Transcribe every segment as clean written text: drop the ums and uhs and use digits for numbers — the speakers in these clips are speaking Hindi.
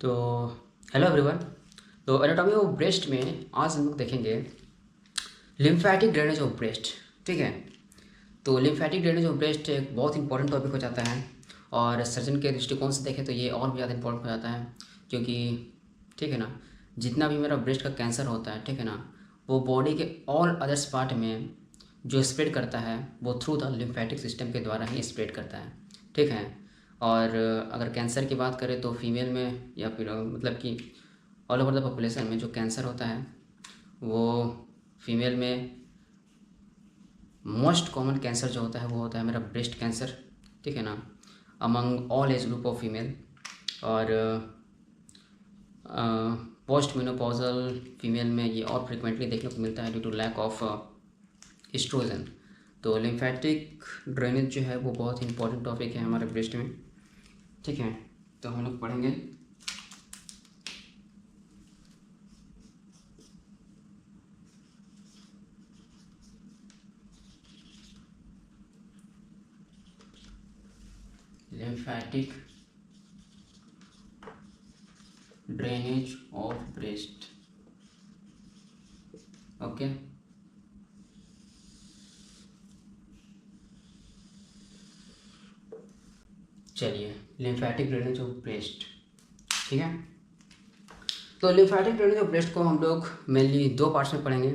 तो हेलो एवरीवन। तो एनाटॉमी ऑफ ब्रेस्ट में आज हम लोग देखेंगे लिम्फेटिक ड्रेनेज ऑफ ब्रेस्ट। ठीक है। तो लिम्फेटिक ड्रेनेज ऑफ ब्रेस्ट एक बहुत इंपॉर्टेंट टॉपिक हो जाता है और सर्जन के दृष्टिकोण से देखें तो ये और भी ज़्यादा इंपॉर्टेंट हो जाता है क्योंकि ठीक है ना, जितना भी मेरा ब्रेस्ट का कैंसर होता है, ठीक है ना, वो बॉडी के ऑल अदर्स पार्ट में जो स्प्रेड करता है वो थ्रू द लिम्फेटिक सिस्टम के द्वारा ही स्प्रेड करता है। ठीक है। और अगर कैंसर की बात करें तो फीमेल में या फिर मतलब कि ऑल ओवर द पॉपुलेशन में जो कैंसर होता है वो फीमेल में मोस्ट कॉमन कैंसर जो होता है वो होता है मेरा ब्रेस्ट कैंसर। ठीक है ना, among all age group of female. और पोस्ट मेनोपॉजल फीमेल में ये और फ्रिक्वेंटली देखने को मिलता है due to lack of oestrogen. तो लिम्फेटिक ड्रेनेज जो है वो बहुत ही इंपॉर्टेंट टॉपिक है हमारे ब्रेस्ट में। ठीक है। तो हम लोग पढ़ेंगे lymphatic drainage of breast। Okay. चलिए, लिम्फेटिक ड्रेनेज ऑफ ब्रेस्ट। ठीक है। तो लिम्फेटिक ड्रेनेज ऑफ ब्रेस्ट को हम लोग मेनली दो पार्ट्स में पढ़ेंगे।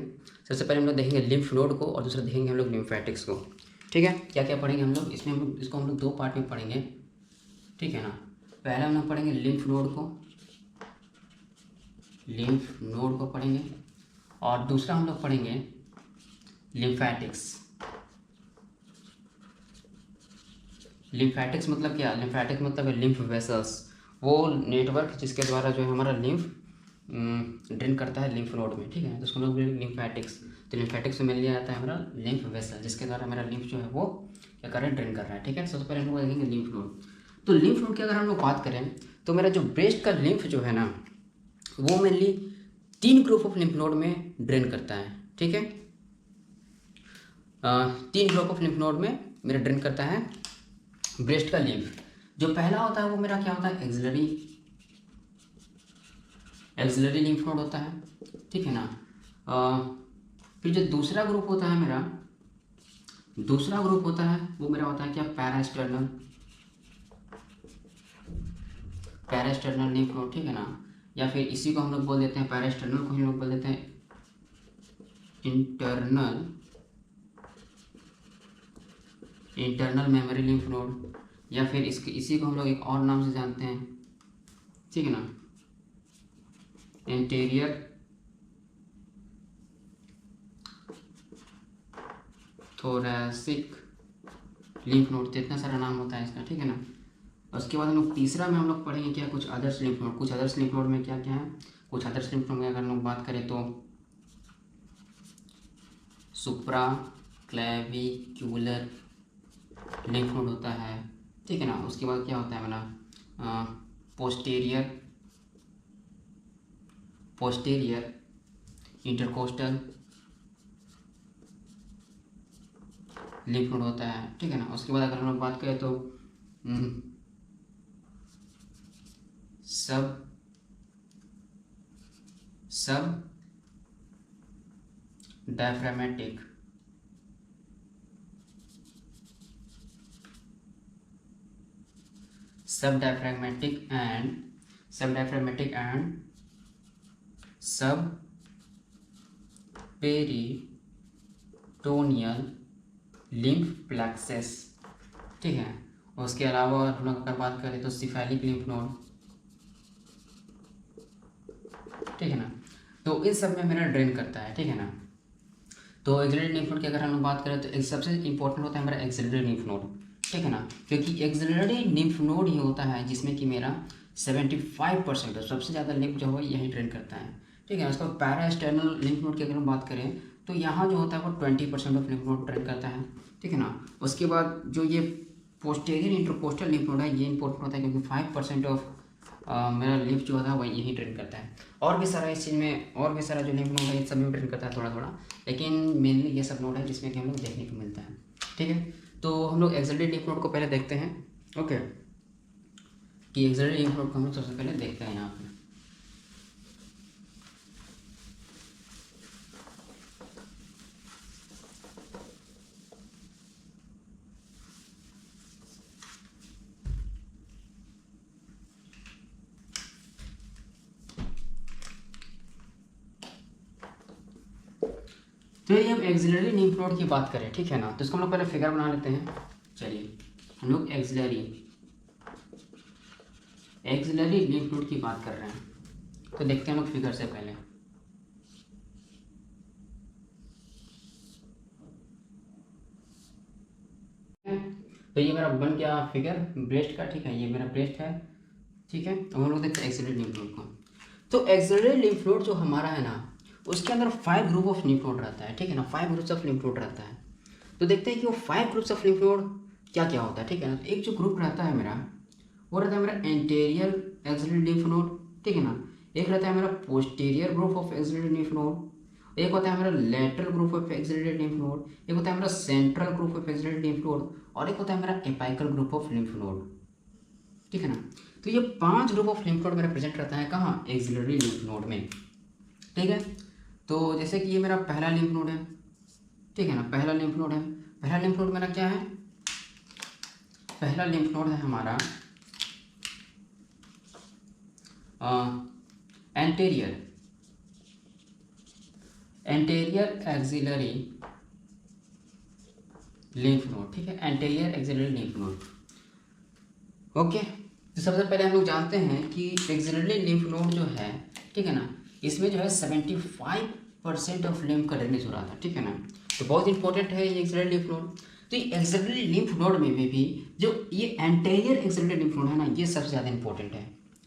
सबसे पहले हम लोग देखेंगे लिम्फ नोड को और दूसरा देखेंगे हम लोग लिम्फेटिक्स को। ठीक है। क्या क्या पढ़ेंगे हम लोग इसमें, हम लोग इसको हम लोग दो पार्ट में पढ़ेंगे। ठीक है ना। पहले हम लोग पढ़ेंगे लिम्फ नोड को, लिम्फ नोड को पढ़ेंगे और दूसरा हम लोग पढ़ेंगे लिम्फेटिक्स। लिम्फेटिक्स मतलब क्या? लिम्फेटिक्स मतलब है लिम्फ वेसल्स, वो नेटवर्क जिसके द्वारा जो है हमारा लिम्फ ड्रेन करता है लिम्फ नोड में। ठीक है। तो उसको हम लोग लिम्फेटिक्स। तो लिम्फेटिक्स में मिल जाता है हमारा लिम्फ वेसल जिसके द्वारा मेरा लिम्फ जो है वो क्या कर रहा है, ड्रेन कर रहा है। ठीक है। सबसे पहले हम लोग देखेंगे लिम्फ नोड। तो लिम्फ नोड की अगर हम लोग बात करें तो मेरा जो ब्रेस्ट का लिम्फ जो है ना वो मेनली तीन ग्रुप ऑफ लिम्फ नोड में ड्रेन करता है। ठीक है। तीन ग्रुप ऑफ लिम्फ नोड में मेरा ड्रेन करता है ब्रेस्ट का लिम्फ। जो पहला होता है वो मेरा क्या होता है, एक्सिलरी, एक्सिलरी लिम्फ नोड होता है। ठीक है ना। फिर जो दूसरा ग्रुप होता है मेरा, दूसरा ग्रुप होता है वो मेरा होता है क्या, पैरास्टर्नल, पैरास्टर्नल लिम्फ नोड। ठीक है ना। या फिर इसी को हम लोग बोल देते हैं, पैरास्टर्नल को हम लोग बोल देते हैं internal, internal memory lymph node, या फिर इसके इसी को हम लोग एक और नाम से जानते हैं। ठीक है ना, इंटीरियर थोरैसिक लिम्फ नोड। तो इतना सारा नाम होता है इसका। ठीक है ना। उसके बाद हम लोग तीसरा में हम लोग पढ़ेंगे क्या, कुछ अदर्स लिम्फ नोड। कुछ अदर्स लिम्फ नोड में क्या क्या है, कुछ अदर्स लिम्फ नोड में अगर हम लोग बात करें तो सुप्रा क्लेविक्यूलर लिम्फ नोड होता है। ठीक है ना। उसके बाद क्या होता है मेरा posterior, posterior intercostal lymph node होता है। ठीक है ना। उसके बाद अगर हम लोग बात करें तो सब सब डायफ्रामेटिक, सब डायफ्रामेटिक एंड सब डायफ्रामेटिक एंड सब पेरिटोनियल लिम्फ प्लेक्सेस। ठीक है। उसके अलावा हम लोग अगर बात करें तो सिफेलिक लिम्फ नोड। ठीक है ना। तो इन सब में मेरा ड्रेन करता है। ठीक है ना। तो एक्सिलरी लिम्फ नोड की अगर हम लोग बात करें तो एक सबसे इंपॉर्टेंट होता है मेरा एक्सिलरी लिम्फ नोड। ठीक है ना। क्योंकि एक्सिलरी लिम्फ नोड ही होता है जिसमें कि मेरा 75% सबसे ज़्यादा लिम्फ जो है यही ड्रेन करता है। ठीक है। उसका पैरास्टर्नल लिम्फ नोड की अगर हम बात करें तो यहाँ जो होता है वो 20% ऑफ लिम्फ नोड ड्रेन करता है। ठीक है ना। उसके बाद जो ये पोस्टेरियर इंटरकोस्टल लिम्फ नोड है ये इंपॉर्टेंट होता है क्योंकि 5% ऑफ मेरा लिम्फ जो होता है वही यही ड्रेन करता है। और भी सारा इस चीज़ में, और भी सारा जो लिम्फ नोड है इन सब में ड्रेन करता है थोड़ा थोड़ा, लेकिन मेनली ये सब नोड है जिसमें कि हम लोग देखने को मिलता है। ठीक है। तो हम लोग एक्सिलरी लिम्फ नोड को पहले देखते हैं। ओके। कि एक्सिलरी लिम्फ नोड को हम लोग सबसे पहले देखते हैं यहाँ पे। तो ये हम एक्सिलरी लिम्फ नोड की बात करें, ठीक है ना, तो इसको हम लोग पहले फिगर बना लेते हैं। चलिए हम लोग एक्सिलरी लिम्फ नोड की बात कर रहे हैं, तो देखते हैं हम लोग फिगर से पहले। तो ये मेरा बन गया फिगर ब्रेस्ट का, ठीक है, ये मेरा ब्रेस्ट है, ठीक है। अब हम लोग देखते हैं एक्सिलरी लिम्फ नोड को। तो एक्सिलरी लिम्फ नोड जो हमारा है ना, उसके अंदर 5 ग्रुप ऑफ लिम्फ नोड रहता है, ठीक है ना, 5 ग्रुप्स ऑफ लिम्फ नोड रहता है। तो देखते हैं कि वो 5 ग्रुप्स ऑफ लिम्फ नोड क्या क्या होता है, ठीक है ना। तो एक जो ग्रुप रहता है मेरा, वो रहता है मेरा एंटेरियर एक्सिलरी लिम्फ नोड, ठीक है ना। एक रहता है मेरा posterior group of axillary lymph node, एक होता है मेरा lateral group of axillary lymph node, एक होता है मेरा central group of axillary lymph node, और एक होता है मेरा apical group of lymph node, ठीक है ना। तो ये 5 ग्रुप ऑफ लिम्फ नोड मेरा प्रेजेंट रहता है कहाँ, एक्सिलरी लिम्फ नोड में, ठीक है। तो जैसे कि ये मेरा पहला लिम्फ नोड है, ठीक है ना, पहला लिम्फ नोड है। पहला लिम्फ नोड मेरा क्या है, पहला लिम्फ नोड है हमारा एंटेरियर एक्सिलरी लिम्फ नोड, ठीक है, anterior axillary lymph node. Okay, तो सबसे पहले हम लोग जानते हैं कि एक्सिलरी लिम्फ नोड जो है, ठीक है ना, इसमें जो है 75% ऑफ लिम्फ का ड्रेनेज हो रहा था, ठीक है ना। तो बहुत इंपॉर्टेंट है ये एक्सिलरी लिम्फ नोड। तो ये एक्सिलरी लिम्फ नोड में भी जो ये एंटेरियर एक्सिलरी लिम्फ नोड है ना, ये सबसे ज़्यादा इंपॉर्टेंट है,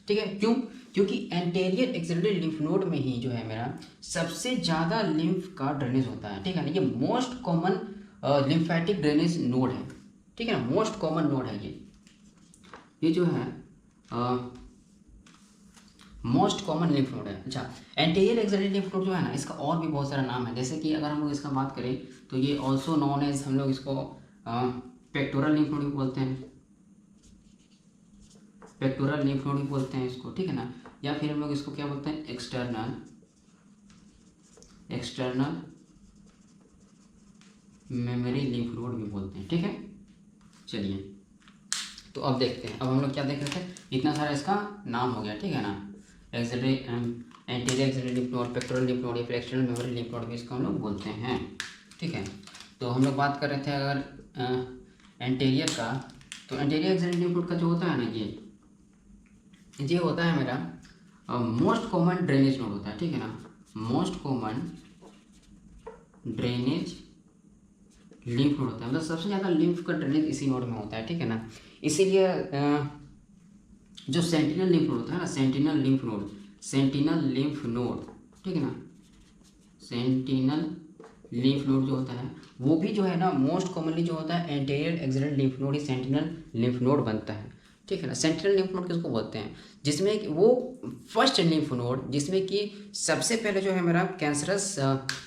ठीक है। क्यों, क्योंकि एंटेरियर एक्सिलरी लिम्फ नोड में ही जो है मेरा सबसे ज़्यादा लिम्फ का ड्रेनेज होता है, ठीक है ना। ये most common lymphatic drainage node है, ठीक है ना, मोस्ट कॉमन नोड है ये जो है मोस्ट कॉमन लिम्फ नोड है। अच्छा, एंटेरियर एक्सिलरी लिम्फ नोड जो है ना, इसका और भी बहुत सारा नाम है। जैसे कि अगर हम लोग इसका बात करें तो ये ऑल्सो नॉन एज, हम लोग इसको पेक्टोरल लिम्फ नोड भी बोलते हैं, पेक्टोरल लिम्फ नोड भी बोलते हैं इसको, ठीक है ना। या फिर हम लोग इसको क्या बोलते हैं, एक्सटर्नल मेमोरी लिम्फ नोड भी बोलते हैं, ठीक है। चलिए, तो अब देखते हैं, अब हम लोग क्या देख रहे थे, इतना सारा इसका नाम हो गया, ठीक है ना। Axillary anterior axillary lymph node, pectoral lymph node या फिर एक्सटर्नल मेमोरी लिम्फ नोड भी इसको हम लोग बोलते हैं, ठीक है। तो हम लोग बात कर रहे थे अगर एंटीरियर का, तो एंटीरियर एक्सिलरी लिम्फ नोड का जो होता है ना, ये होता है मेरा मोस्ट कॉमन ड्रेनेज नोड होता है, ठीक है ना, most common drainage lymph node होता है, मतलब सबसे ज़्यादा लिम्फ का ड्रेनेज इसी नोड में होता है, ठीक है ना। इसीलिए जो सेंटिनल लिम्फ नोड होता है ना, सेंटिनल लिम्फ नोड, ठीक है ना, सेंटिनल लिम्फ नोड जो होता है वो भी जो है ना, मोस्ट कॉमनली जो होता है एंटीरियर एक्सिलरी लिम्फ नोड ही सेंटिनल लिम्फ नोड बनता है, ठीक है ना। सेंटिनल लिम्फ नोड किसको बोलते हैं, जिसमें वो फर्स्ट लिम्फ नोड जिसमें कि सबसे पहले जो है मेरा कैंसरस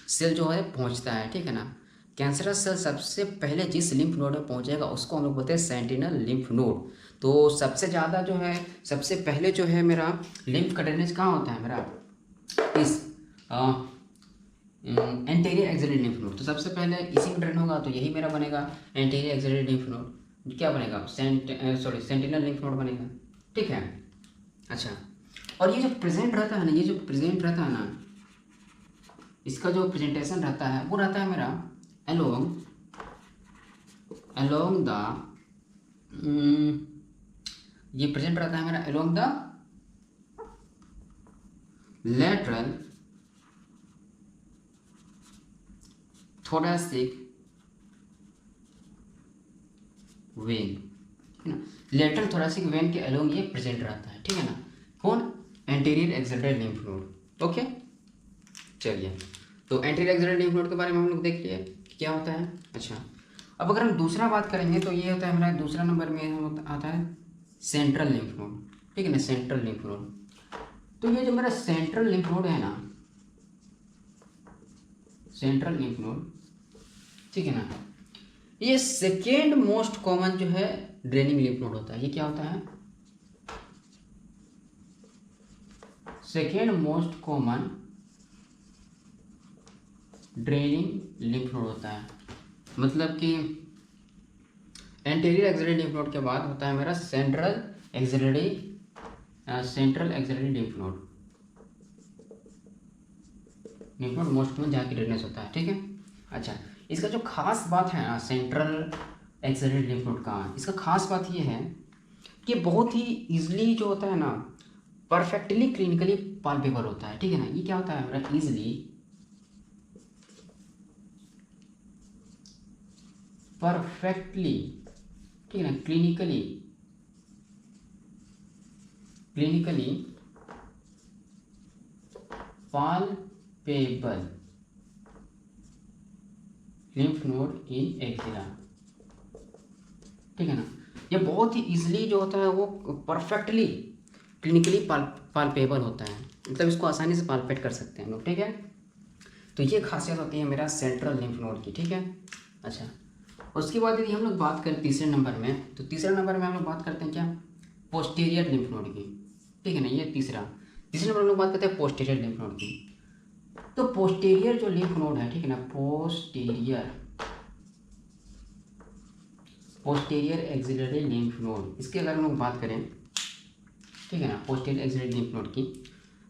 सेल जो है पहुंचता है, ठीक है ना। कैंसरस सेल सबसे पहले जिस लिम्फ नोड में पहुंचेगा उसको हम लोग बोलते हैं सेंटिनल लिम्फ नोड। तो सबसे ज़्यादा जो है, सबसे पहले जो है मेरा लिम्फ का ड्रेनेज कहाँ होता है मेरा, इस एंटीरियर एक्सिलरी लिम्फ नोड। तो सबसे पहले इसी में ड्रेन होगा, तो यही मेरा बनेगा एंटीरियर एक्सिलरी लिम्फ नोड। क्या बनेगा, सेंटिनल लिम्फ नोड बनेगा, ठीक है। अच्छा, और ये जो प्रेजेंट रहता है ना, ये जो प्रेजेंट रहता है ना, इसका जो प्रेजेंटेशन रहता है वो रहता है मेरा along द ये प्रेजेंट रहता है मेरा along the lateral thoracic when, है ना, लेटरल थोरेसिक वेन के अलोंग ये प्रेजेंट रहता है, ठीक है ना। कौन, anterior axillary lymph node. Okay, चलिए, तो एंटीरियर एक्सिलरी लिम्फ नोड के बारे में हम लोग देख लिए क्या होता है। अच्छा, अब अगर हम दूसरा बात करेंगे तो ये होता है हमारा दूसरा नंबर में आता है सेंट्रल लिम्फ नोड, ठीक है ना, सेंट्रल लिम्फ नोड। तो ये जो मेरा सेंट्रल लिम्फ नोड है ना, सेंट्रल लिम्फ नोड, ठीक है ना, ये सेकेंड मोस्ट कॉमन जो है ड्रेनिंग लिम्फ नोड होता है। ये क्या होता है, second most common draining lymph node होता है। मतलब कि एंटीरियर एक्सिलरी लिम्फ नोड के बाद होता है मेरा central axillary lymph node most common जहाँ की ड्रेनेज होता है, ठीक है। अच्छा, इसका जो खास बात है ना सेंट्रल एक्सिलरी लिम्फ नोड का, इसका खास बात ये है कि बहुत ही इजीली जो होता है ना परफेक्टली क्लिनिकली पाल्पेबल होता है, ठीक है ना। ये क्या होता है मेरा इजीली परफेक्टली, ठीक है ना, clinically palpable lymph node in axilla, ठीक है ना। ये बहुत ही इजीली जो होता है वो परफेक्टली क्लिनिकली पाल्पेबल होता है, मतलब इसको आसानी से पाल्पेट कर सकते हैं हम लोग, ठीक है। तो ये खासियत होती है मेरा सेंट्रल लिम्फ नोड की, ठीक है। अच्छा, उसके बाद यदि हम लोग बात करें तीसरे नंबर में, तो तीसरे नंबर में हम लोग बात करते हैं क्या, पोस्टीरियर लिम्फ नोड की, ठीक है ना। ये तीसरे नंबर हम लोग बात करते हैं पोस्टीरियर लिम्फ नोड की। तो पोस्टीरियर जो लिम्फ नोड है, ठीक है ना, पोस्टीरियर एक्सिलरी लिम्फ नोड, इसकी अगर हम लोग बात करें, ठीक है ना, पोस्टीरियर एक्सिलरी लिम्फ नोड की,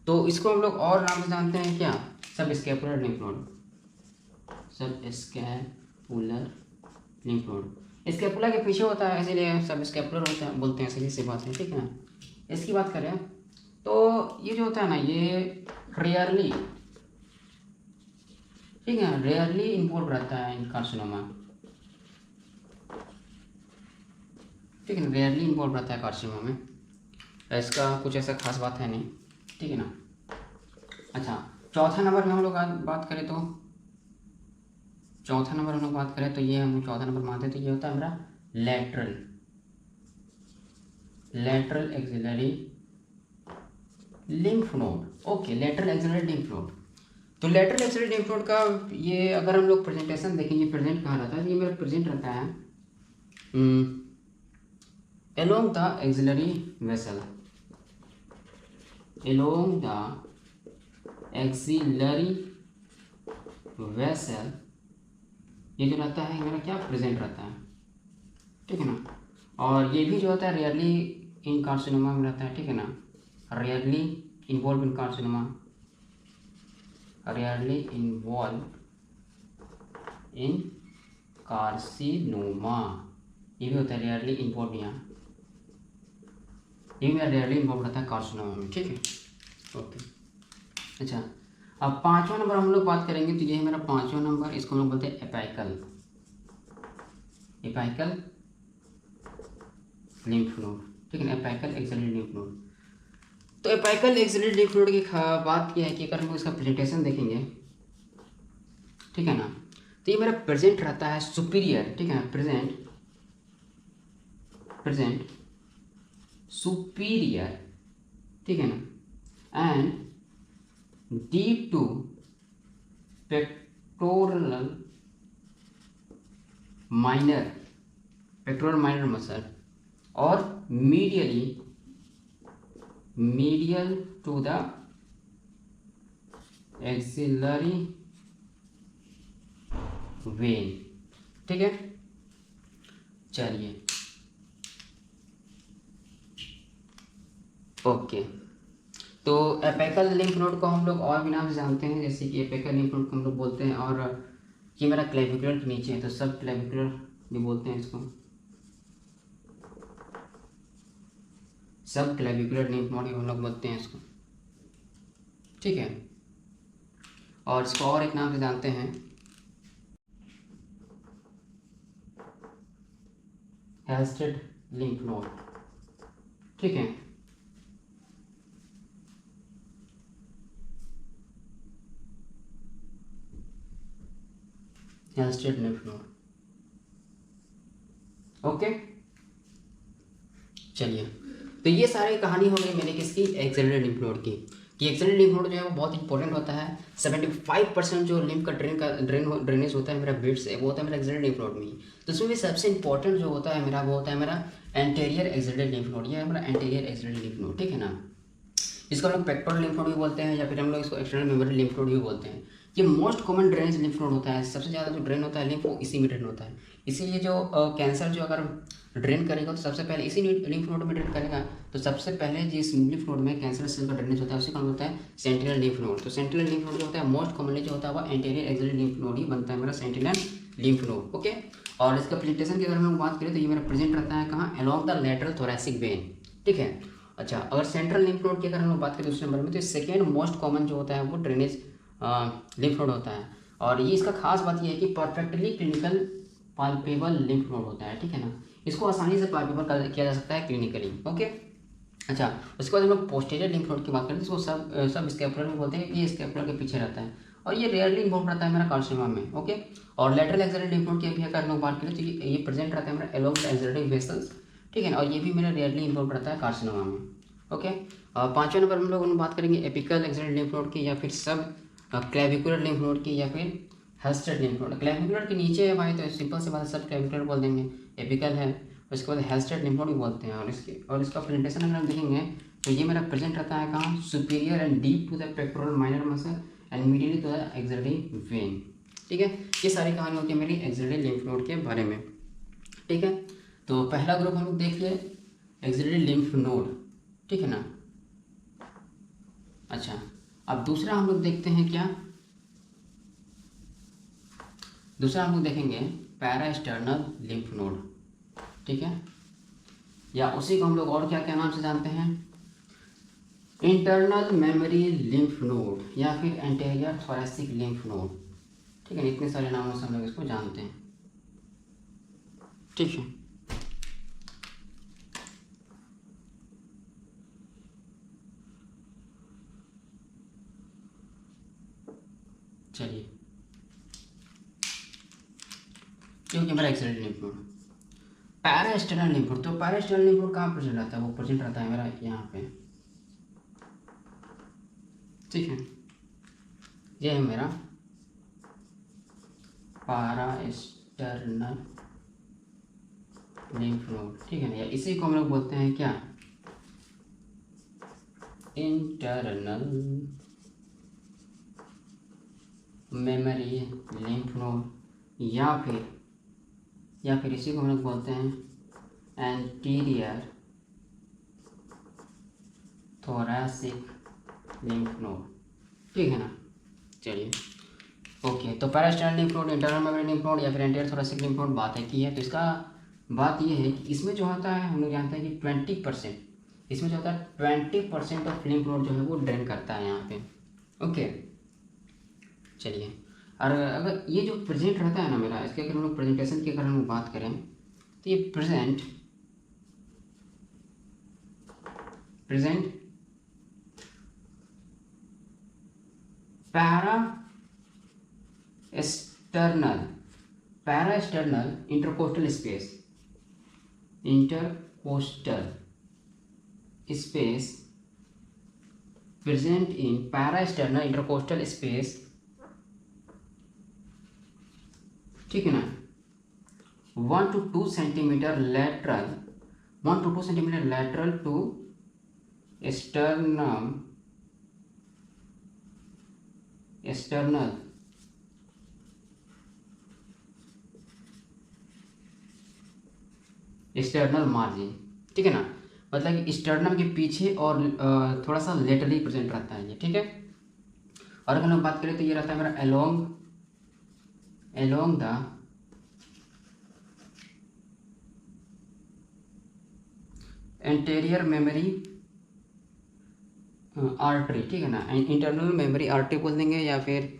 तो इसको हम लोग और नाम से जानते हैं क्या, सब स्कैपुलर लिम्फ नोड, सब स्कैपुलर लिम्फ नोड। स्कैपुला के पीछे होता है इसीलिए सब स्कैपुलर होता है, बोलते हैं, सीधी सी बात है, ठीक है ना। इसकी बात करें तो ये जो होता है ना ये रेयरली, ठीक है, रेयरली इन्वॉल्व रहता है इन कार्सिनोमा, ठीक है ना, रेयरली इन्वॉल्व रहता है कार्सिनोमा में। इसका कुछ ऐसा खास बात है नहीं, ठीक है ना। अच्छा, चौथा नंबर में हम लोग बात करें तो ये हम लोग चौथा नंबर मानते हैं, तो ये होता है हमारा lateral axillary lymph node. Okay, lateral axillary lymph node. तो लेटरल एक्सिलरी लिम्फ नोड का ये अगर हम लोग प्रेजेंटेशन देखेंगे, प्रेजेंट कहाँ रहता है, ये मेरा प्रेजेंट रहता है along the axillary vessel, ये जो रहता है मेरा क्या प्रेजेंट रहता है, ठीक है ना। और ये भी जो होता है रेयरली इन कार्सिनोमा में रहता है, ठीक है ना, रेयरली इन्वॉल्व इन कार्सिनोमा, ये भी होता है रेयरली इन्वॉल्व, यहाँ ये मेरा रेयरली इन्वॉल्व रहता है कार्सिनोमा में, ठीक है। ओके, अच्छा, अब पांचवा नंबर हम लोग बात करेंगे, तो ये है मेरा पांचवा नंबर, इसको हम लोग बोलते हैं एपाइकल लिम्फ नोड, ठीक है ना, एपाइकल एक्सिलरी लिम्फ नोड। तो एपाइकल एक्सिलरी लिम्फ नोड की बात यह है कि अगर हम इसका प्रेजेंटेशन देखेंगे, ठीक है ना, तो ये मेरा प्रेजेंट रहता है सुपीरियर, ठीक है ना, प्रेजेंट सुपीरियर, ठीक है ना, and deep to pectoral minor muscle और medial to the axillary vein, ठीक है। चलिए, ओके, तो एपेकल लिम्फ नोड को हम लोग और भी नाम से जानते हैं, जैसे कि एपेकल लिम्फ नोड को हम लोग बोलते हैं, और ये मेरा क्लेविकुलर के नीचे है तो सब क्लेविकुलर भी बोलते हैं इसको, सब क्लेविकुलर लिम्फ नोड हम लोग बोलते हैं इसको, ठीक है। और इसको और एक नाम से जानते हैं, हेल्स्टेड लिम्फ नोड, ठीक है। हेल्स्टेड लिम्फ नोड, ओके। चलिए, तो ये सारी कहानी हो गई मेरे किसकी, एक्सिलरी लिम्फ नोड की, कि एक्सिलरी लिम्फ नोड जो है वो बहुत इंपॉर्टेंट होता है। 75% जो लिम्फ का ड्रेनेज होता है मेरा ब्लड से, वो होता है मेरा एक्सिलरी लिम्फ नोड में ही। तो उसमें भी सबसे इंपॉर्टेंट जो होता है मेरा, वो होता है मेरा एंटीरियर एक्सिलरी लिम्फ नोड, ये है मेरा एंटीरियर एक्सिलरी लिम्फ नोड, ठीक है ना। इसको हम लोग पेक्टोरल लिम्फ नोड भी बोलते हैं या फिर हम लोग इसको एक्सटर्नल मेमोरी लिम्फ नोड भी बोलते हैं। ये most common drainage lymph node होता है, सबसे ज़्यादा जो ड्रेन होता है लिम्फ वो इसी में ड्रेन होता है। इसीलिए जो कैंसर जो अगर ड्रेन करेगा तो सबसे पहले इसी लिम्फ नोड में ड्रेन करेगा। तो सबसे पहले जिस लिम्फ नोड में कैंसर सेल का ड्रेनेज होता है उसी का होता है सेंटिनल लिम्फ नोड। तो सेंटिनल लिम्फ नोड जो होता है मोस्ट कॉमनली जो होता है वो एंटीरियर एक्सिलरी लिम्फ नोड ही बनता है मेरा सेंटिनल लिम्फ नोड। ओके, और इसका प्रेजेंटेशन की अगर हम लोग बात करें तो ये मेरा प्रेजेंट रहता है कहाँ, along the lateral thoracic when. ठीक है, अच्छा अगर सेंट्रल लिम्फ नोड की अगर हम लोग बात करें दूसरे नंबर में, तो सेकेंड मोस्ट कॉमन जो होता है वो ड्रेनेज लिम्फ नोड होता है। और ये इसका खास बात ये है कि perfectly clinical palpable lymph node होता है। ठीक है ना, इसको आसानी से पाल्पेबल किया जा सकता है क्लिनिकली। ओके, अच्छा उसके बाद हम लोग पोस्टीरियर लिम्फ नोड की बात करें तो इसको सब स्कैपुलर में बोलते हैं, ये स्कैपुलर के पीछे रहता है और ये रेयरली इन्वॉल्व रहता है मेरा कार्सिनोमा में। ओके, और लेटरल एक्सिलरी लिम्फ नोड की भी अगर हम लोग बात करें तो ये प्रेजेंट रहता है मेरा अलोंग द एक्सिलरी वेसल्स। ठीक है ना, और ये भी मेरा रेयरली इन्वॉल्व रहता है कार्सिनोमा में। ओके, पाँचवें नंबर हम लोग बात करेंगे एपिकल एक्सिलरी लिम्फ नोड की या फिर सब क्लेविकुलर लिम्फ नोड की या फिर हेल्स्टेड लिम्फ नोड। क्लेविकुलर के नीचे है भाई तो सिंपल से बात है, सब क्लेविकुलर बोल देंगे, एपिकल है, उसके बाद हेल्स्टेड लिम्फ नोड भी बोलते हैं। और इसका प्रेजेंटेशन अगर हम देखेंगे तो ये मेरा प्रेजेंट रहता है कहाँ, superior and deep to the pectoral minor muscle and medially to the axillary vein. ठीक है, ये सारी कहानी होती है मेरी एक्सिलरी लिम्फ नोड के बारे में। ठीक है, तो पहला ग्रुप हम लोग देख लिए एक्सिलरी लिम्फ नोड। ठीक है ना, अच्छा अब दूसरा हम लोग देखते हैं क्या, दूसरा हम लोग देखेंगे पैरास्टर्नल लिम्फ नोड। ठीक है, या उसी को हम लोग और क्या क्या नाम से जानते हैं, इंटरनल मेमोरी लिम्फ नोड या फिर एंटीरियर थोरैसिक लिम्फ नोड। ठीक है, इतने सारे नामों से हम लोग इसको जानते हैं। ठीक है, चलिए क्योंकि हमारा axillary lymph node, parasternal lymph node, तो पैरास्टर्नल लिम्फ नोड कहाँ प्रेजेंट रहता है, वो प्रेजेंट रहता है मेरा यहाँ पे। ठीक है, ये है मेरा पैरास्टर्नल लिम्फ नोड। ठीक है ना, या इसी को हम लोग बोलते हैं क्या, इंटरनल मेमोरी लिम्फ नोड, या फिर इसी को हम लोग बोलते हैं एंटीरियर थोरैसिक लिम्फ नोड। ठीक है ना, चलिए ओके, तो parasternal lymph node, internal memory lymph node या फिर एंटीरियर थोरैसिक लिम्फ नोड बात है की है। तो इसका बात ये है कि इसमें जो होता है हम लोग जानते हैं कि 20%, इसमें जो होता है 20% ऑफ लिम्फ नोड जो है वो ड्रेन करता है यहाँ पे। ओके, चलिए, और अगर ये जो प्रेजेंट रहता है ना मेरा, इसके अगर हम लोग प्रेजेंटेशन की अगर हम लोग बात करें तो ये present parasternal intercostal space present in parasternal intercostal space। ठीक है ना, 1 to 2 centimetre lateral, 1 to 2 centimetre lateral to sternum, external margin. ठीक है ना, मतलब कि स्टर्नम के पीछे और थोड़ा सा लेटरली प्रेजेंट रहता है ये। ठीक है, और अगर हम बात करें तो ये रहता है मेरा along the anterior memory artery. ठीक है ना, इंटरनल मेमोरी आर्टरी बोल देंगे या फिर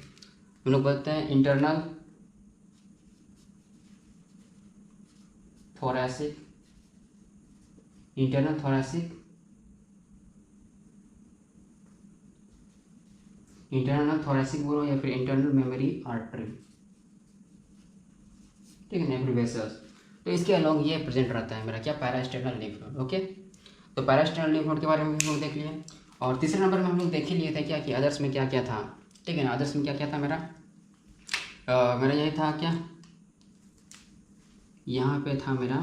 हम लोग बोलते हैं इंटरनल थोरैसिक बोलो या फिर इंटरनल मेमोरी आर्टरी। ठीक है ना, एब्रिविएशंस। तो इसके अलोंग ये प्रेजेंट रहता है मेरा क्या, पैरास्टर्नल लिम्फ नोड। ओके, तो पैरास्टर्नल लिम्फ नोड के बारे में हम लोग देख लिए, और तीसरे नंबर में हम लोग देख ही लिए थे क्या कि अदर्स में क्या क्या था। ठीक है ना, अदर्स में क्या क्या था मेरा, मेरा यही था क्या, यहाँ पे था मेरा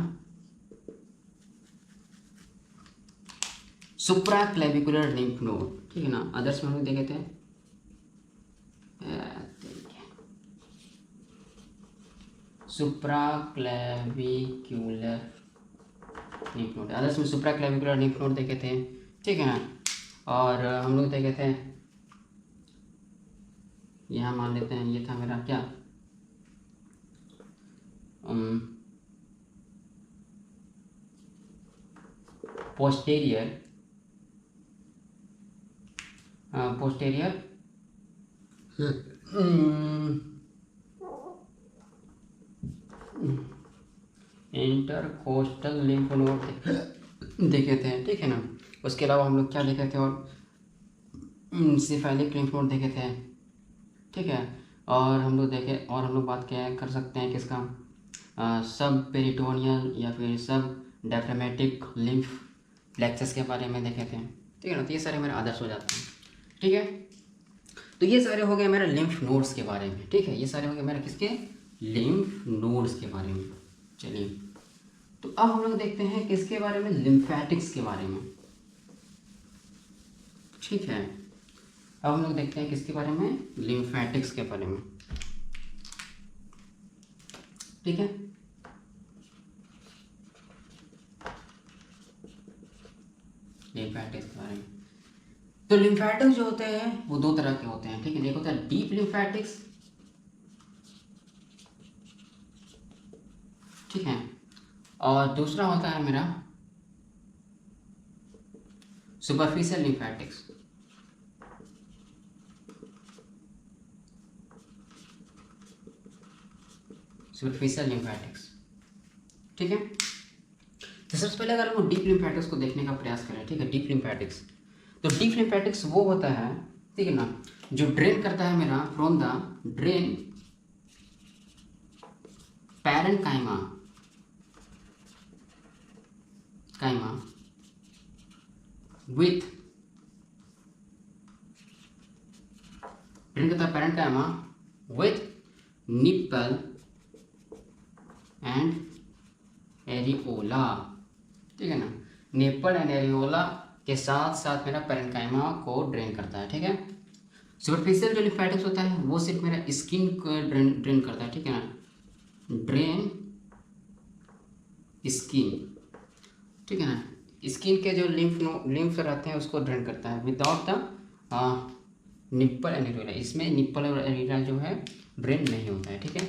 सुप्रा क्लेविकुलर लिम्फ नोड, ठीक है ना। अदर्स में हम लोग देखे थे सुप्रा क्लेविकुलर लिम्फ नोड, अदर्स में सुप्रा क्लेविकुलर लिम्फ नोड देखे थे, ठीक है ना। और हम लोग देखे थे, यहाँ मान लेते हैं ये था मेरा क्या, पोस्टेरियर इंटरकोस्टल लिम्फ नोड देखे थे, ठीक है ना। उसके अलावा हम लोग क्या देखे थे, और सिफेलिक लिम्फ नोड देखे थे, ठीक है। और हम लोग देखे, और हम लोग बात क्या कर सकते हैं किसका, सब पेरिटोनियल या फिर सब डायफ्रामेटिक लिम्फ प्लेक्सस के बारे में देखे थे, ठीक है ना। तो ये सारे मेरे आदर्श हो जाते हैं, ठीक है। तो ये सारे हो गए मेरे लिम्फ नोड्स के बारे में, ठीक है। ये सारे हो गए मेरे किसके, लिम्फ नोड्स के बारे में। चलिए, तो अब हम लोग देखते हैं किसके बारे में, लिम्फेटिक्स के बारे में, ठीक है। अब हम लोग देखते हैं किसके बारे में, लिम्फेटिक्स के बारे में, ठीक है। लिम्फेटिक्स के बारे में, तो लिम्फेटिक्स जो होते हैं वो दो तरह के होते हैं, ठीक है। एक होता है डीप लिम्फेटिक्स, ठीक है, और दूसरा होता है मेरा सुपरफिशियल लिम्फेटिक्स। सुपरफिशियल लिम्फेटिक्स, ठीक है। तो सबसे पहले अगर हम डीप लिम्फेटिक्स को देखने का प्रयास करें, ठीक है, डीप लिम्फेटिक्स, तो डीप लिम्फेटिक्स वो होता है, ठीक है ना, जो ड्रेन करता है मेरा from the drain parenchyma with drain करता है parenchyma with nipple and areola, ठीक है ना। निप्पल एंड एरियोला के साथ साथ मेरा पैरेन्काइमा को ड्रेन करता है, ठीक है। सुपरफिशियल जो लिम्फेटिक्स होता है वो सिर्फ मेरा स्किन को ड्रेन करता है, ठीक है ना, ड्रेन स्किन, ठीक है ना। स्किन के जो लिम्फ रहते हैं उसको ड्रेन करता है without the nipple and areola. इसमें निप्पल और एरियोला जो है ड्रेन नहीं होता है, ठीक है।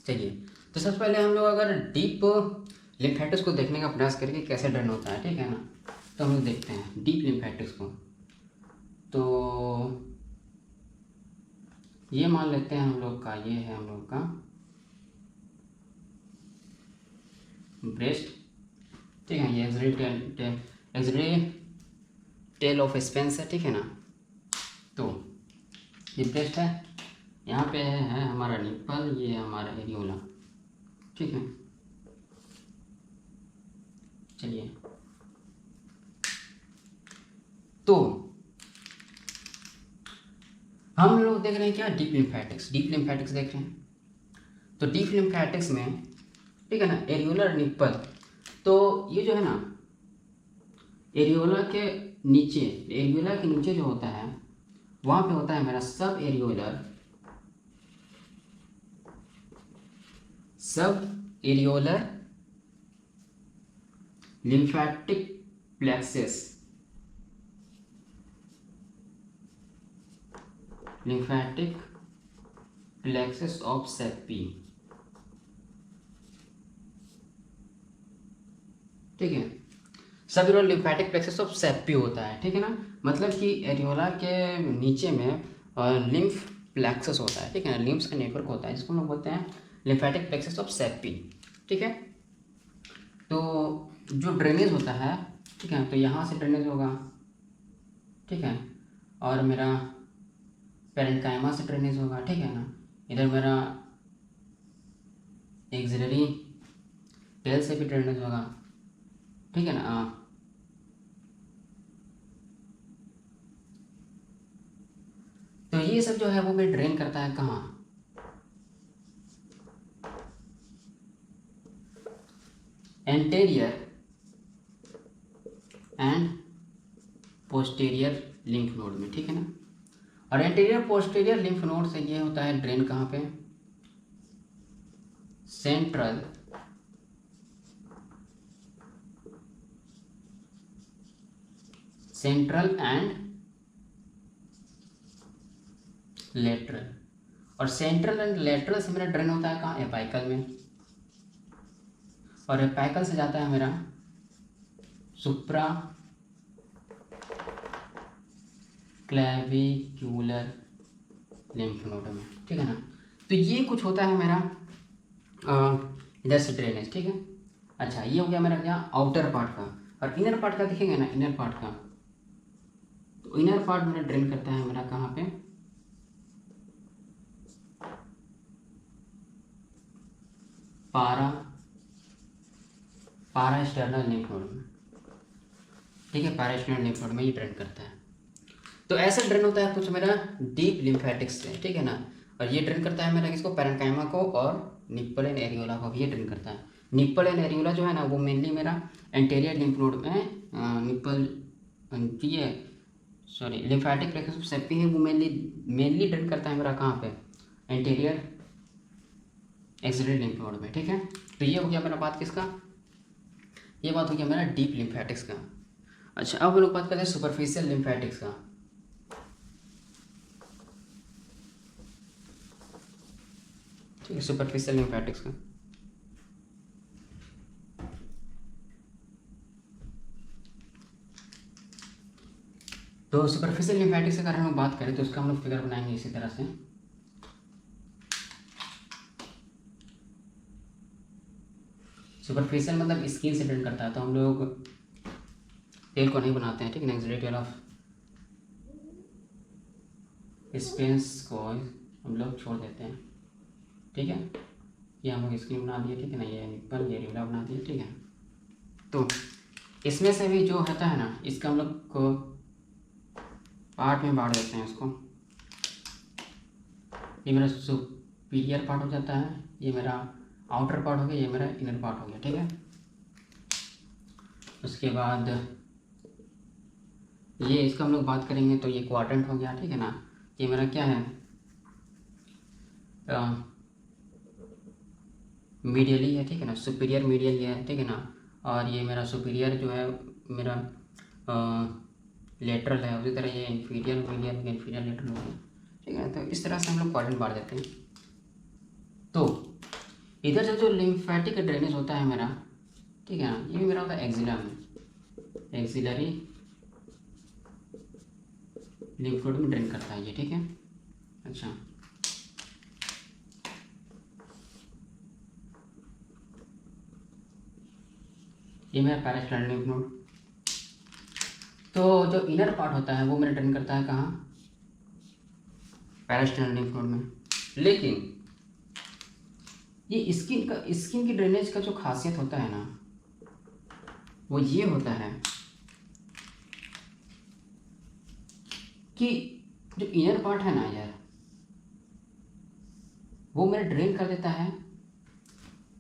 चलिए, तो सबसे पहले हम लोग अगर डीप लिम्फेटिक्स को देखने का प्रयास करके कैसे ड्रेन होता है, ठीक है ना, तो हम लोग देखते हैं डीप लिम्फेटिक्स को। तो ये मान लेते हैं हम लोग का, ये है हम लोग का ब्रेस्ट, ठीक है। ये एक्सिलरी टेल ऑफ स्पेंस है, ठीक है ना। तो ये ब्रेस्ट है, यहाँ पे है हमारा निप्पल, ये हमारा एरियोला, ठीक है। चलिए, तो हम लोग देख रहे हैं क्या, डीप लिम्फेटिक्स, डीप लिम्फेटिक्स देख रहे हैं। तो डीप लिम्फेटिक्स में, ठीक है ना, एरियोलर निप्पल, तो ये जो है ना, एरियोला के नीचे, एरियोला के नीचे जो होता है वहाँ पे होता है मेरा सब areolar lymphatic plexus, lymphatic plexus of Seppi, ठीक है। सब लिम्फेटिक प्लेक्सस ऑफ सेप्पी होता है, ठीक है ना। मतलब कि एरियोला के नीचे में लिम्फ प्लेक्सस होता है, ठीक है ना, लिम्फ्स का नेटवर्क होता है जिसको हम लोग बोलते हैं लिम्फेटिक प्लेक्सस ऑफ सेप्पी, ठीक है। तो जो ड्रेनेज होता है, ठीक है, तो यहाँ से ड्रेनेज होगा, ठीक है, और मेरा पैरेन्काइमा से ड्रेनेज होगा, ठीक है ना। इधर मेरा एक्सिलरी टेल से भी ड्रेनेज होगा, ठीक है ना। तो ये सब जो है वो भी ड्रेन करता है कहाँ, anterior and posterior lymph node में, ठीक है ना। और एंटीरियर पोस्टीरियर लिम्फ नोड से ये होता है ड्रेन कहाँ पे, सेंट्रल एंड लेटरल। और सेंट्रल एंड लेटरल से मेरा ड्रेन होता है कहाँ, एपाइकल में। और एपाइकल से जाता है मेरा सुप्रा क्लेविक्यूलर लिम्फ नोड में, ठीक है ना। तो ये कुछ होता है मेरा इधर से ड्रेनेज, ठीक है। अच्छा, ये हो गया मेरा क्या, आउटर पार्ट का। और इनर पार्ट का देखेंगे ना, इनर पार्ट का, तो इनर पार्ट मेरा ड्रेन करता है मेरा कहाँ पे, पारास्टर्नल लिम्फ नोड में, ठीक है। पारास्टर्नल लिम्फ नोड में ये ड्रेन करता है। तो ऐसा ड्रेन होता है कुछ मेरा डीप लिम्फेटिक्स से, ठीक है ना। और ये ड्रेन करता है मेरा किसको, पैरेन्काइमा को और निप्पल एंड एरियोला को भी ये ड्रेन करता है। निप्पल एंड एरियोला जो है ना वो मेनली मेरा एंटीरियर लिम्फ नोड में निप्पल ये सॉरी लिम्फेटिक प्लेक्सस सेप्टी है वो मेनली ड्रेन करता है मेरा कहाँ पे, एंटीरियर एक्सिलरी लिम्फ नोड में, ठीक है। तो ये हो गया मेरा बात किसका, ये बात हो गया मेरा डीप लिम्फेटिक्स का। अच्छा, अब हम लोग बात करते हैं सुपरफिशियल लिम्फेटिक्स का। ठीक है, सुपरफिशियल लिम्फेटिक्स का। तो सुपरफिशियल लिम्फेटिक्स के बारे में बात करें तो उसका हम लोग फिगर बनाएंगे इसी तरह से। सुपरफिशियल मतलब स्किन से ड्रेन करता है, तो हम लोग टेल को नहीं बनाते हैं, ठीक है ना। एक्सिलरी टेल ऑफ स्पेंस को हम लोग छोड़ देते हैं, ठीक है। ये हम लोग स्किन बना दिए, ठीक है ना। ये निप्पल, ये रिवला बना दिए, ठीक है। तो इसमें से भी जो होता है ना, इसका हम लोग को पार्ट में बांट देते हैं इसको। ये मेरा सुपीरियर पार्ट हो जाता है, ये मेरा आउटर पार्ट हो गया, ये मेरा इनर पार्ट हो गया, ठीक है। उसके बाद ये इसका हम लोग बात करेंगे तो ये क्वाड्रेंट हो गया, ठीक है ना। ये मेरा क्या है, मीडियली है, ठीक है ना। सुपीरियर मीडियल ये है, ठीक है ना। और ये मेरा सुपीरियर जो है मेरा लेटरल है, उसी तरह ये इंफीरियर मीडियल, इंफीरियर लेटरल हो गया, ठीक है। तो इस तरह से हम लोग क्वाड्रेंट बांट देते हैं। तो इधर से जो लिम्फेटिक ड्रेनेज होता है मेरा, ठीक है ना, ये भी मेरा होता है एक्सिला में, एक्सिलरी लिम्फ नोड में ड्रेन करता है ये, ठीक है। अच्छा, ये मेरा पैरास्टर्नल लिम्फ नोड। तो जो इनर पार्ट होता है वो मेरा ड्रेन करता है कहाँ, पैरास्टर्नल लिम्फ नोड में। लेकिन ये स्किन की ड्रेनेज का जो खासियत होता है ना वो ये होता है कि जो इनर पार्ट है ना यार, वो मेरा ड्रेन कर देता है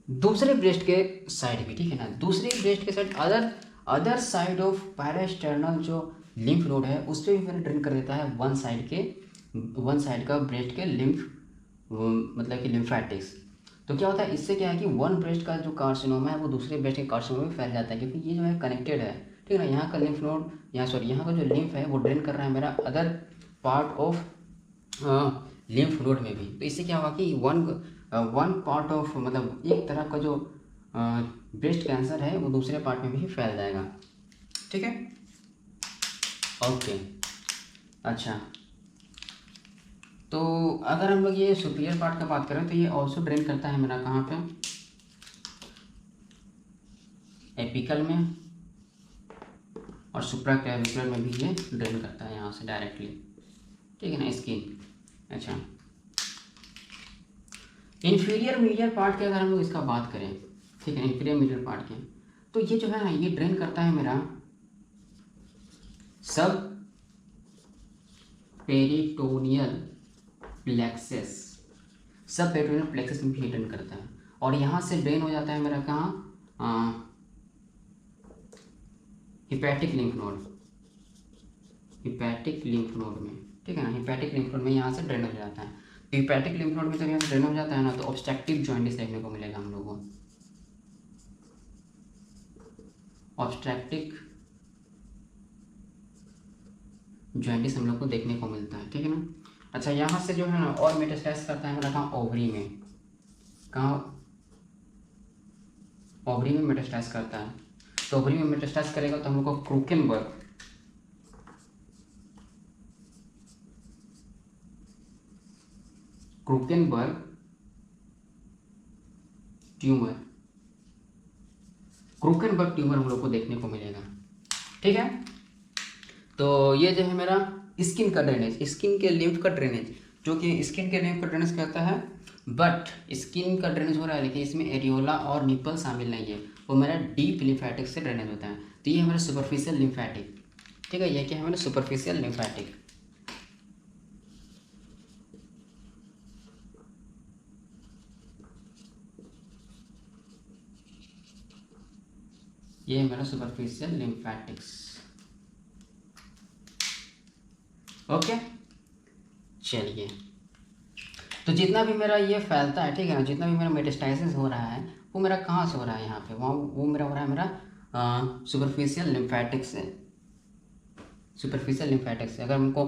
दूसरे ब्रेस्ट के साइड भी, ठीक है ना। दूसरे ब्रेस्ट के side other side of parasternal जो लिम्फ नोड है उस पर भी मेरा ड्रेन कर देता है वन साइड का ब्रेस्ट के लिम्फ मतलब कि लिम्फेटिक्स। तो क्या होता है, इससे क्या है कि वन ब्रेस्ट का जो कार्सिनोमा है वो दूसरे ब्रेस्ट के कार्सिनोमा में फैल जाता है, क्योंकि ये जो है कनेक्टेड है, ठीक है ना। यहाँ का लिम्फ नोड यहाँ का जो लिम्फ है वो ड्रेन कर रहा है मेरा other part of lymph node में भी। तो इससे क्या हुआ कि वन पार्ट ऑफ मतलब एक तरफ का जो ब्रेस्ट कैंसर है वो दूसरे पार्ट में भी फैल जाएगा, ठीक है। ओके, अच्छा, तो अगर हम लोग ये सुपीरियर पार्ट का बात करें तो ये ऑल्सो ड्रेन करता है मेरा कहाँ पे, एपिकल में, और सुप्राक्लेविकुलर में भी ये ड्रेन करता है यहाँ से डायरेक्टली, ठीक है ना, स्किन। अच्छा, इन्फीरियर मीडियल पार्ट की अगर हम लोग इसका बात करें, ठीक है, इन्फीरियर मीडियल पार्ट के, तो ये जो है ना ये ड्रेन करता है मेरा सब पेरिटोनियल प्लेक्सस, सब पेरिटोनियल प्लेक्सस में भी ड्रेन करता है। और यहाँ से ड्रेन हो जाता है मेरा कहाँ, hepatic lymph node, hepatic lymph node में, ठीक है ना। हिपैटिक लिम्फ नोड में यहाँ से ड्रेन हो जाता है। तो हिपैटिक लिम्फ नोड में जब यहाँ से ड्रेन हो जाता है ना, तो ऑब्स्ट्रक्टिव जॉइंटिस देखने को मिलेगा हम लोगों को, ऑब्स्ट्रक्टिव जॉइंटिस हम लोग को देखने को मिलता है, ठीक है ना। अच्छा, यहाँ से जो है ना और मेटास्टाइज करता है मेरा कहाँ, ओवरी में, कहाँ, ओवरी में मेटास्टाइज करता है। तो ओवरी में मेटास्टाइज करेगा तो हम लोग को क्रूकेनबर्ग ट्यूमर, क्रूकेनबर्ग ट्यूमर हम लोग को देखने को मिलेगा, ठीक है। तो ये जो है मेरा स्किन का ड्रेनेज, स्किन के लिम्फ का ड्रेनेज, जो कि स्किन के लिम्फ का ड्रेनेज कहता है, बट स्किन का ड्रेनेज हो रहा है लेकिन इसमें एरियोला और निपल शामिल नहीं है, वो मेरा डीप लिम्फेटिक से ड्रेनेज होता है। तो ये हमारा सुपरफिशियल लिम्फेटिक, ठीक है। ये क्या है हमारा सुपरफिशियल लिम्फेटिक। ये है मेरा सुपरफिशियल लिम्फेटिक्स, ओके। चलिए, तो जितना भी मेरा ये फैलता है, ठीक है ना, जितना भी मेरा मेटास्टाइसिस हो रहा है वो मेरा कहाँ से हो रहा है, यहाँ पे वहाँ वो मेरा हो रहा है मेरा सुपरफिशियल लिम्फेटिक्स से, सुपरफिशियल लिम्फेटिक्स से। अगर हमको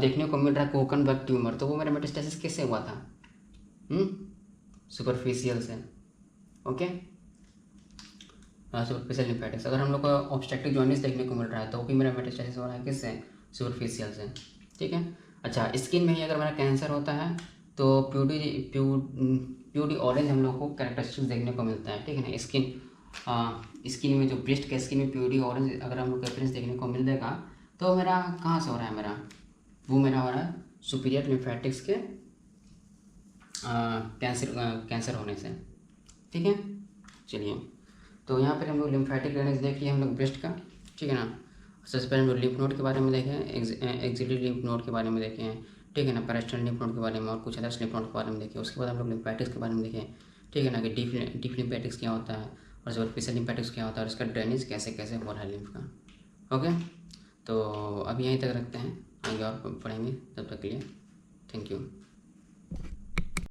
देखने को मिल रहा है कोकनबर्ग ट्यूमर, तो वो मेरा मेटास्टाइसिस किससे हुआ था, सुपरफिशियल से, ओके। Superficial lymphatics. अगर हम लोग को ऑब्स्ट्रक्टिव जॉइंटिस देखने को मिल रहा है तो भी मेरा मेटास्टाइसिस हो रहा है किससे, सुपरफिशियल से, ठीक है। अच्छा, स्किन में ही अगर मेरा कैंसर होता है तो प्यूडी ऑरेंज हम लोग को कैरेक्टरिस्टिक्स देखने को मिलता है, ठीक है ना। स्किन में जो ब्रेस्ट के स्किन में प्यूडी ऑरेंज अगर हम लोग रेफरेंस देखने को मिल देगा, तो मेरा कहाँ से हो रहा है, मेरा वो मेरा हो रहा है सुपीरियर लिम्फेटिक्स के कैंसर होने से, ठीक है। चलिए, तो यहाँ पर हम लोग लिम्फेटिक ड्रेनेज देख लिए हम लोग ब्रेस्ट का, ठीक है ना। सबसे पहले हम लोग लिम्फ नोड के बारे में देखें, एक्सिलरी लिम्फ नोड के बारे में देखे हैं, ठीक है ना। पैरास्टाइनल लिम्फ नोड के बारे में और कुछ अदर्स लिम्फ नोड के बारे में देखें। उसके बाद हम लोग लिम्फेटिक्स के बारे में देखें, ठीक है ना, कि डीप लिम्फेटिक्स क्या होता है और सुपरफिशियल लिम्फेटिक्स क्या होता है और इसका ड्रेनेज कैसे कैसे हो रहा है लिम्फ का, ओके। तो अभी यहीं तक रखते हैं, आगे और पढ़ेंगे, तब तक के लिए थैंक यू।